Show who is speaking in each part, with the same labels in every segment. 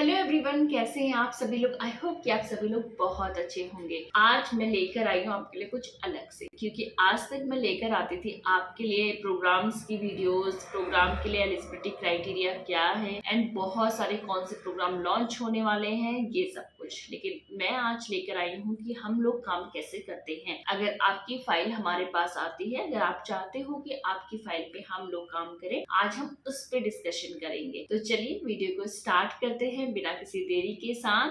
Speaker 1: Hello everyone, कैसे हैं आप सभी लोग। आई होप कि आप सभी लोग बहुत अच्छे होंगे। आज मैं लेकर आई हूँ आपके लिए कुछ अलग से, क्योंकि आज तक मैं लेकर आती थी आपके लिए प्रोग्राम्स की वीडियोस, प्रोग्राम के लिए एलिजिबिलिटी क्राइटेरिया क्या है एंड बहुत सारे कौन से प्रोग्राम लॉन्च होने वाले हैं, ये सब कुछ। लेकिन मैं आज लेकर आई हूँ कि हम लोग काम कैसे करते हैं। अगर आपकी फाइल हमारे पास आती है, अगर आप चाहते हो कि आपकी फाइल पे हम लोग काम करें, आज हम उस पे डिस्कशन करेंगे। तो चलिए वीडियो को स्टार्ट करते हैं बिना किसी देरी के साथ।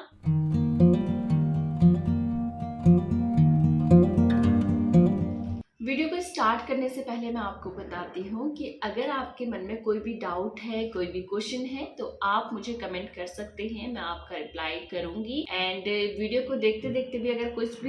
Speaker 1: वीडियो को स्टार्ट करने से पहले मैं आपको बताती हूँ कि अगर आपके मन में कोई भी डाउट है, कोई भी क्वेश्चन है, तो आप मुझे कमेंट कर सकते हैं, मैं आपका रिप्लाई करूंगी। एंड वीडियो को देखते देखते भी अगर कुछ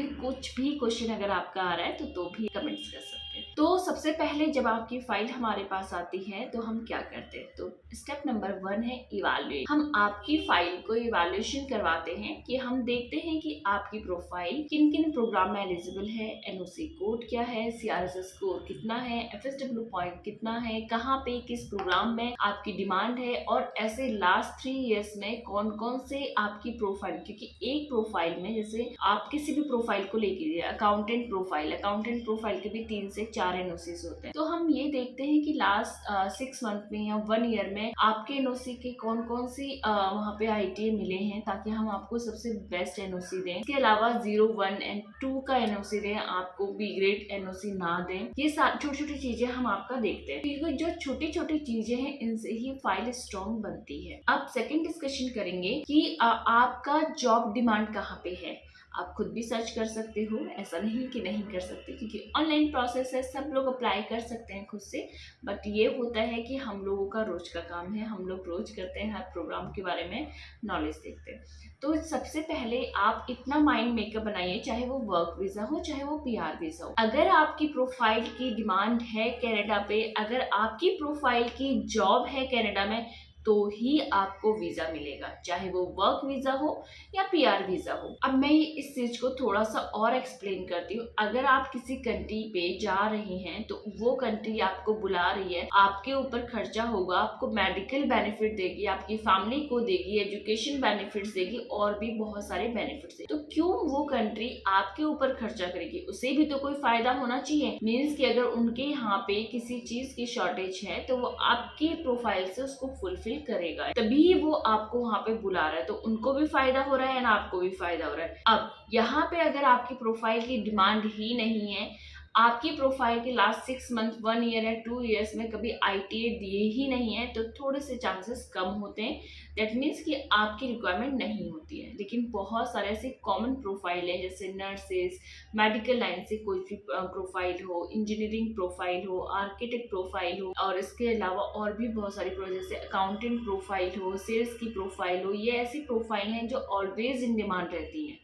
Speaker 1: भी क्वेश्चन अगर आपका आ रहा है तो भी कमेंट्स कर सकते हैं। तो सबसे पहले जब आपकी फाइल हमारे पास आती है तो हम क्या करते हैं, तो स्टेप नंबर 1 है इवैल्यूएट। हम आपकी फाइल को इवैल्यूएशन करवाते हैं कि हम देखते हैं कि आपकी प्रोफाइल किन किन प्रोग्राम में एलिजिबल है, एनओसी कोड क्या है, सीआरएसएस स्कोर कितना है, एफएसडब्ल्यू पॉइंट कितना है, कहाँ पे किस प्रोग्राम में आपकी डिमांड है, और ऐसे लास्ट 3 इयर्स में कौन कौन से आपकी प्रोफाइल, क्योंकि एक प्रोफाइल में जैसे आप किसी भी प्रोफाइल को लेके अकाउंटेंट प्रोफाइल के भी 3 से 4 एनओसीज होते हैं। तो हम ये देखते हैं कि लास्ट 6 मंथ में या 1 ईयर में आपके एनओसी के कौन कौन सी वहाँ पे आईटीए मिले हैं, ताकि हम आपको सबसे बेस्ट एनओसी दें। इसके अलावा 0, 1 एंड 2 का एनओसी दें, आपको बी ग्रेड एनओसी ना दें। ये छोटी छोटी चीजें हम आपका देखते हैं, क्योंकि जो छोटी छोटी चीजें हैं इनसे ही फाइल स्ट्रॉन्ग बनती है। अब सेकंड डिस्कशन करेंगे कि आपका जॉब डिमांड कहाँ पे है। आप खुद भी सर्च कर सकते हो, ऐसा नहीं कि नहीं कर सकते, क्योंकि ऑनलाइन प्रोसेस है, सब लोग अप्लाई कर सकते हैं खुद से। बट ये होता है कि हम लोगों का रोज का काम है, हम लोग रोज करते हैं, हर प्रोग्राम के बारे में नॉलेज देखते हैं। तो सबसे पहले आप इतना माइंड मेकअप बनाइए, चाहे वो वर्क वीजा हो, चाहे वो पीआर वीजा हो। अगर आपकी प्रोफाइल की डिमांड है कनाडा पे, अगर आपकी प्रोफाइल की जॉब है कनाडा में, तो ही आपको वीजा मिलेगा, चाहे वो वर्क वीजा हो या पीआर वीजा हो। अब मैं इस चीज को थोड़ा सा और एक्सप्लेन करती हूँ। अगर आप किसी कंट्री पे जा रहे हैं तो वो कंट्री आपको बुला रही है, आपके ऊपर खर्चा होगा, आपको मेडिकल बेनिफिट देगी, आपकी फैमिली को देगी, एजुकेशन बेनिफिट्स देगी, और भी बहुत सारे बेनिफिट्स देगी। तो क्यों वो कंट्री आपके ऊपर खर्चा करेगी, उसे भी तो कोई फायदा होना चाहिए। मीन्स कि अगर उनके यहाँ पे किसी चीज की शॉर्टेज है तो वो आपकी प्रोफाइल से उसको फुलफिल करेगा, तभी वो आपको वहाँ पे बुला रहा है। तो उनको भी फायदा हो रहा है ना, आपको भी फायदा हो रहा है। अब यहाँ पे अगर आपकी प्रोफाइल की डिमांड ही नहीं है, आपकी प्रोफाइल के लास्ट 6 मंथ, 1 ईयर या 2 इयर्स में कभी आईटीए दिए ही नहीं है, तो थोड़े से चांसेस कम होते हैं। दैट मीन्स कि आपकी रिक्वायरमेंट नहीं होती है। लेकिन बहुत सारे ऐसे कॉमन प्रोफाइल है, जैसे नर्सेज, मेडिकल लाइन से कोई भी प्रोफाइल हो, इंजीनियरिंग प्रोफाइल हो, आर्किटेक्ट प्रोफाइल हो, और इसके अलावा और भी बहुत सारी जैसे अकाउंटेंट प्रोफाइल हो, सेल्स की प्रोफाइल हो। ये ऐसी प्रोफाइल हैं जो ऑलवेज इन डिमांड रहती हैं।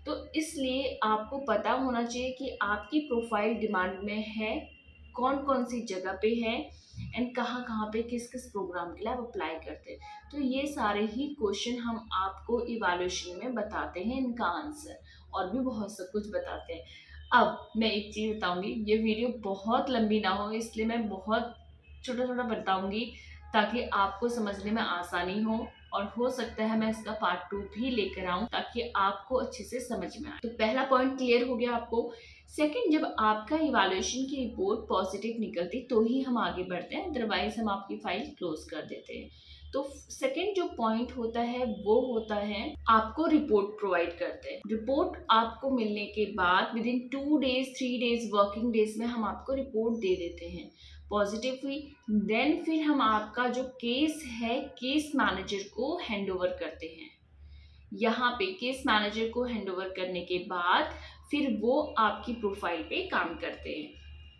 Speaker 1: तो इसलिए आपको पता होना चाहिए कि आपकी प्रोफाइल डिमांड में है, कौन कौन सी जगह पे है, एंड कहाँ कहाँ पे किस किस प्रोग्राम के लिए आप अप्लाई करते हैं। तो ये सारे ही क्वेश्चन हम आपको इवैल्यूएशन में बताते हैं, इनका आंसर, और भी बहुत सब कुछ बताते हैं। अब मैं एक चीज़ बताऊंगी, ये वीडियो बहुत लंबी ना हो, इसलिए मैं बहुत छोटा छोटा बताऊंगी, ताकि आपको समझने में आसानी हो, और हो सकता है मैं इसका पार्ट 2 भी लेकर आऊं, ताकि आपको अच्छे से समझ में आए। तो पहला पॉइंट क्लियर हो गया आपको। सेकंड, जब आपका इवैल्यूएशन की रिपोर्ट पॉजिटिव निकलती तो ही हम आगे बढ़ते हैं, अदरवाइज हम आपकी फाइल क्लोज कर देते हैं। तो सेकंड जो पॉइंट होता है वो होता है, आपको रिपोर्ट प्रोवाइड करते हैं। रिपोर्ट आपको मिलने के बाद with in 2 days, 3 days working days में हम आपको रिपोर्ट दे देते हैं, पॉजिटिव हुई। देन फिर हम आपका जो केस है, केस मैनेजर को हैंड ओवर करते हैं। यहाँ पे केस मैनेजर को हैंड ओवर करने के बाद फिर वो आपकी प्रोफाइल पे काम करते हैं।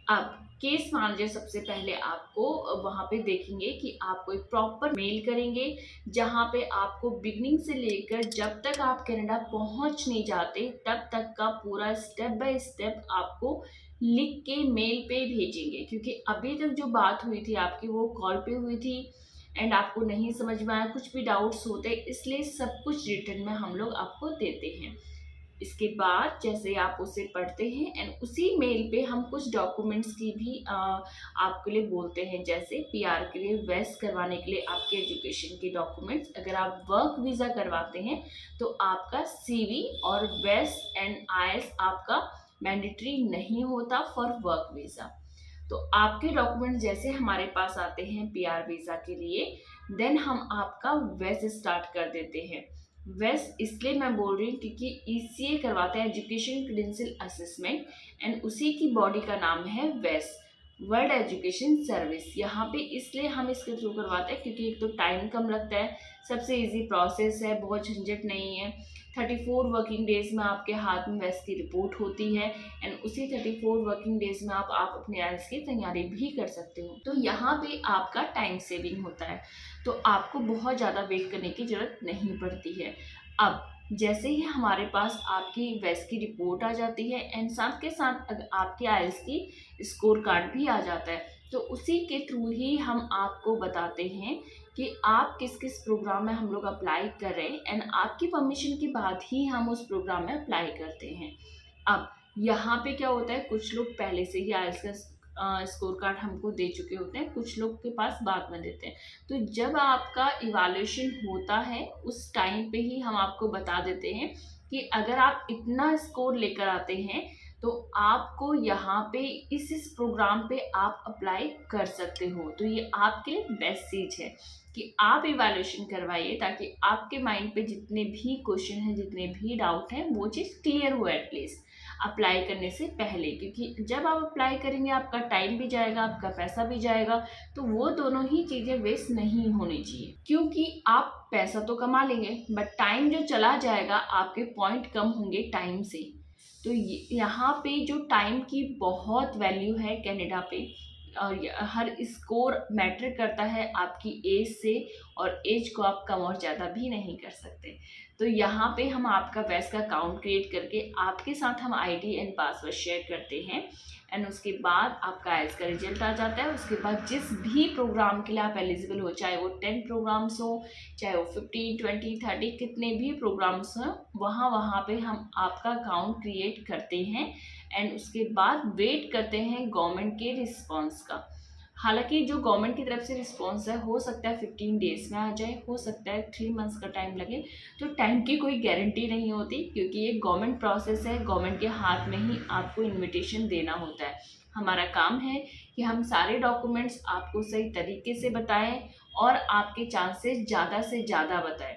Speaker 1: अब केस मैनेजर सबसे पहले आपको वहाँ पे देखेंगे कि आपको एक प्रॉपर मेल करेंगे, जहाँ पे आपको बिगनिंग से लेकर जब तक आप कनाडा पहुँच नहीं जाते तब तक का पूरा स्टेप बाय स्टेप आपको लिख के मेल पे भेजेंगे। क्योंकि अभी तक जो बात हुई थी आपकी, वो कॉल पे हुई थी, एंड आपको नहीं समझ में आया, कुछ भी डाउट्स होते, इसलिए सब कुछ रिटर्न में हम लोग आपको देते हैं। इसके बाद जैसे आप उसे पढ़ते हैं एंड उसी मेल पे हम कुछ डॉक्यूमेंट्स की भी आपके लिए बोलते हैं, जैसे पीआर के लिए वेस्ट करवाने के लिए आपके एजुकेशन के डॉक्यूमेंट्स। अगर आप वर्क वीज़ा करवाते हैं तो आपका सीवी और वेस्ट एंड आईएलटीएस आपका मैंडेटरी नहीं होता फॉर वर्क वीज़ा। तो आपके डॉक्यूमेंट जैसे हमारे पास आते हैं पीआर वीज़ा के लिए, देन हम आपका वेस स्टार्ट कर देते हैं। वेस इसलिए मैं बोल रही हूँ क्योंकि ईसीए करवाते हैं, एजुकेशन क्रेडेंशियल असेसमेंट, एंड उसी की बॉडी का नाम है वेस, वर्ल्ड एजुकेशन सर्विस। यहाँ पे इसलिए हम इसके थ्रू करवाते हैं क्योंकि एक तो टाइम कम लगता है, सबसे इजी प्रोसेस है, बहुत झंझट नहीं है। 34 वर्किंग डेज में आपके हाथ में वेस की रिपोर्ट होती है एंड उसी 34 वर्किंग डेज में आप अपने आईएलटीएस की तैयारी भी कर सकते हो। तो यहाँ पे आपका टाइम सेविंग होता है, तो आपको बहुत ज़्यादा वेट करने की ज़रूरत नहीं पड़ती है। अब जैसे ही हमारे पास आपकी वेस की रिपोर्ट आ जाती है एंड साथ के साथ आपके आईएलटीएस की स्कोर कार्ड भी आ जाता है, तो उसी के थ्रू ही हम आपको बताते हैं कि आप किस किस प्रोग्राम में हम लोग अप्लाई कर रहे हैं एंड आपकी परमिशन के बाद ही हम उस प्रोग्राम में अप्लाई करते हैं। अब यहाँ पे क्या होता है, कुछ लोग पहले से ही आईएलटीएस का स्कोर कार्ड हमको दे चुके होते हैं, कुछ लोग के पास बाद में देते हैं। तो जब आपका इवैल्यूएशन होता है उस टाइम पे ही हम आपको बता देते हैं कि अगर आप इतना स्कोर लेकर आते हैं तो आपको यहाँ पे इस प्रोग्राम पे आप अप्लाई कर सकते हो। तो ये आपके लिए बेस्ट चीज़ है कि आप इवैल्यूएशन करवाइए ताकि आपके माइंड पे जितने भी क्वेश्चन हैं, जितने भी डाउट हैं, वो चीज़ क्लियर हो एटलीस्ट अप्लाई करने से पहले। क्योंकि जब आप अप्लाई करेंगे आपका टाइम भी जाएगा, आपका पैसा भी जाएगा, तो वो दोनों ही चीज़ें वेस्ट नहीं होनी चाहिए। क्योंकि आप पैसा तो कमा लेंगे बट टाइम जो चला जाएगा, आपके पॉइंट कम होंगे टाइम से। तो यहाँ पे जो टाइम की बहुत वैल्यू है कनाडा पे, और हर स्कोर मैटर करता है आपकी एज से, और एज को आप कम और ज़्यादा भी नहीं कर सकते। तो यहाँ पे हम आपका वेस का अकाउंट क्रिएट करके आपके साथ हम आईडी एंड पासवर्ड शेयर करते हैं एंड उसके बाद आपका आईएलटीएस का रिजल्ट आ जाता है। उसके बाद जिस भी प्रोग्राम के लिए आप एलिजिबल हो, चाहे वो 10 प्रोग्राम्स हो, चाहे वो 15, 20, 30 कितने भी प्रोग्राम्स हों, वहाँ पे हम आपका अकाउंट क्रिएट करते हैं एंड उसके बाद वेट करते हैं गवर्नमेंट के रिस्पॉन्स का। हालांकि जो गवर्नमेंट की तरफ से रिस्पॉन्स है, हो सकता है 15 डेज में आ जाए, हो सकता है 3 मंथ्स का टाइम लगे। तो टाइम की कोई गारंटी नहीं होती क्योंकि ये गवर्नमेंट प्रोसेस है, गवर्नमेंट के हाथ में ही आपको इन्विटेशन देना होता है। हमारा काम है कि हम सारे डॉक्यूमेंट्स आपको सही तरीके से बताएं और आपके चांसेस ज़्यादा से ज़्यादा बताएं।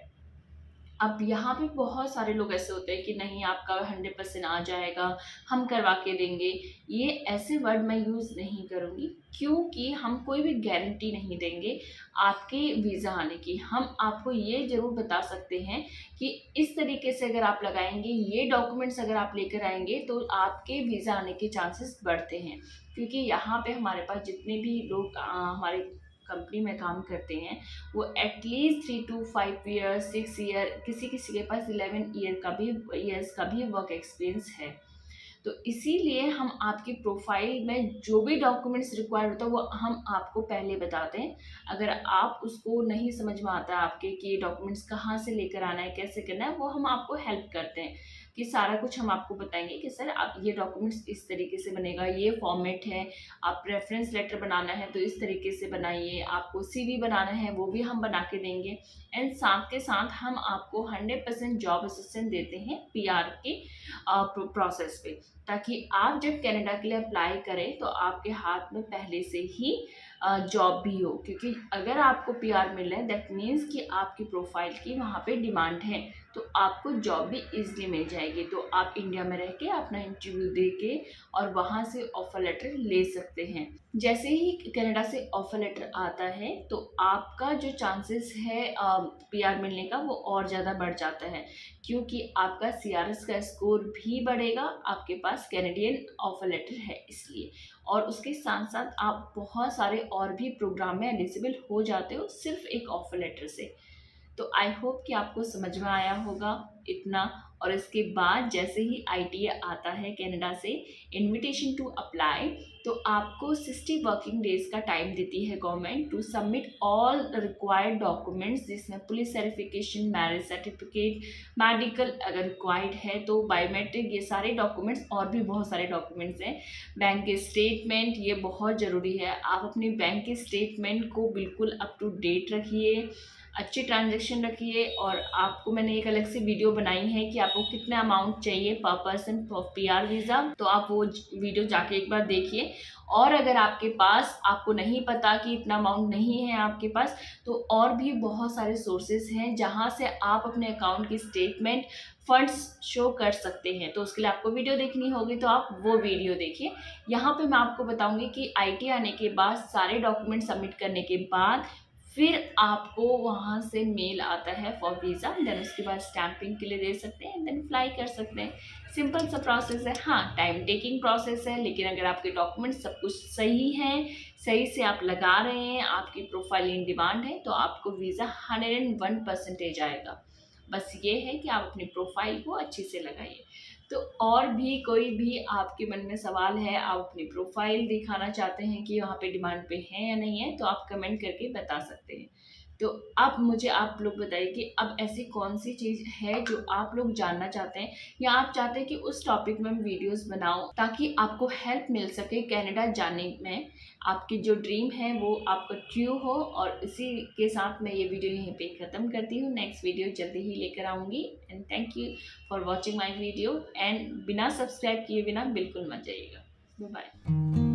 Speaker 1: अब यहाँ पे बहुत सारे लोग ऐसे होते हैं कि नहीं आपका 100% आ जाएगा, हम करवा के देंगे। ये ऐसे वर्ड मैं यूज़ नहीं करूँगी क्योंकि हम कोई भी गारंटी नहीं देंगे आपके वीज़ा आने की। हम आपको ये ज़रूर बता सकते हैं कि इस तरीके से अगर आप लगाएंगे, ये डॉक्यूमेंट्स अगर आप लेकर आएंगे तो आपके वीज़ा आने के चांसेस बढ़ते हैं। क्योंकि यहाँ पे हमारे पास जितने भी लोग हमारे कंपनी में काम करते हैं, वो एटलीस्ट 3 to 5 ईयर्स, 6 ईयर, किसी किसी के पास 11 ईयर्स का भी वर्क एक्सपीरियंस है। तो इसीलिए हम आपकी प्रोफाइल में जो भी डॉक्यूमेंट्स रिक्वायर्ड होता है वो हम आपको पहले बताते हैं। अगर आप उसको नहीं समझ में आता आपके कि ये डॉक्यूमेंट्स कहाँ से लेकर आना है, कैसे करना है, वो हम आपको हेल्प करते हैं कि सारा कुछ हम आपको बताएंगे कि सर आप ये डॉक्यूमेंट्स इस तरीके से बनेगा, ये फॉर्मेट है, आप रेफरेंस लेटर बनाना है तो इस तरीके से बनाइए, आपको सीवी बनाना है वो भी हम बना के देंगे। एंड साथ के साथ हम आपको 100% जॉब असिस्टेंस देते हैं पीआर के प्रोसेस पे, ताकि आप जब कनाडा के लिए अप्लाई करें तो आपके हाथ में पहले से ही जॉब भी हो। क्योंकि अगर आपको पीआर मिल रहा है दैट मीन्स कि आपकी प्रोफाइल की वहाँ पे डिमांड है, तो आपको जॉब भी इजीली मिल जाएगी। तो आप इंडिया में रह के अपना इंटरव्यू दे के और वहाँ से ऑफर लेटर ले सकते हैं। जैसे ही कनाडा से ऑफर लेटर आता है तो आपका जो चांसेस है पीआर मिलने का वो और ज़्यादा बढ़ जाता है, क्योंकि आपका सीआरएस का स्कोर भी बढ़ेगा, आपके पास कैनेडियन ऑफर लेटर है इसलिए। और उसके साथ साथ आप बहुत सारे और भी प्रोग्राम में एलिजिबल हो जाते हो सिर्फ एक ऑफर लेटर से। तो आई होप कि आपको समझ में आया होगा इतना। और इसके बाद जैसे ही ITA आता है कनाडा से इनविटेशन टू अप्लाई, तो आपको 60 वर्किंग डेज का टाइम देती है government to submit all required documents, जिसमें police verification, marriage certificate, medical अगर रिक्वायर्ड है तो बायोमेट्रिक, ये सारे डॉक्यूमेंट्स और भी बहुत सारे डॉक्यूमेंट्स हैं। बैंक के स्टेटमेंट, ये बहुत ज़रूरी है। आप अपने बैंक के स्टेटमेंट को बिल्कुल अप टू डेट रखिए, अच्छी ट्रांजेक्शन रखिए। और आपको मैंने एक अलग से वीडियो बनाई है कि आपको कितना अमाउंट चाहिए पर पर्सन फॉर PR वीज़ा, तो आप वो वीडियो जाके एक बार देखिए। और अगर आपके पास, आपको नहीं पता कि इतना अमाउंट नहीं है आपके पास, तो और भी बहुत सारे सोर्सेज हैं जहां से आप अपने अकाउंट की स्टेटमेंट, फंड्स शो कर सकते हैं। तो उसके लिए आपको वीडियो देखनी होगी, तो आप वो वीडियो देखिए। यहाँ पे मैं आपको बताऊंगी कि IT आने के बाद सारे डॉक्यूमेंट सबमिट करने के बाद फिर आपको वहाँ से मेल आता है फॉर वीज़ा, देन उसके बाद स्टैंपिंग के लिए दे सकते हैं, देन फ्लाई कर सकते हैं। सिंपल सा प्रोसेस है। हाँ, टाइम टेकिंग प्रोसेस है, लेकिन अगर आपके डॉक्यूमेंट सब कुछ सही हैं, सही से आप लगा रहे हैं, आपकी प्रोफाइल इन डिमांड है, तो आपको वीज़ा 101% आएगा। बस ये है कि आप अपनी प्रोफाइल को अच्छे से लगाइए। तो और भी कोई भी आपके मन में सवाल है, आप अपनी प्रोफाइल दिखाना चाहते हैं कि वहाँ पे डिमांड पे है या नहीं है, तो आप कमेंट करके बता सकते हैं। तो अब मुझे आप लोग बताइए कि अब ऐसी कौन सी चीज़ है जो आप लोग जानना चाहते हैं, या आप चाहते हैं कि उस टॉपिक में मैं वीडियोस बनाऊं ताकि आपको हेल्प मिल सके कनाडा जाने में, आपकी जो ड्रीम है वो आपका ट्रू हो। और इसी के साथ मैं ये वीडियो यहीं पे ख़त्म करती हूँ। नेक्स्ट वीडियो जल्दी ही लेकर आऊँगी। And thank you for watching my video. And बिना सब्सक्राइब किए बिना बिल्कुल मत जाइएगा। Bye bye.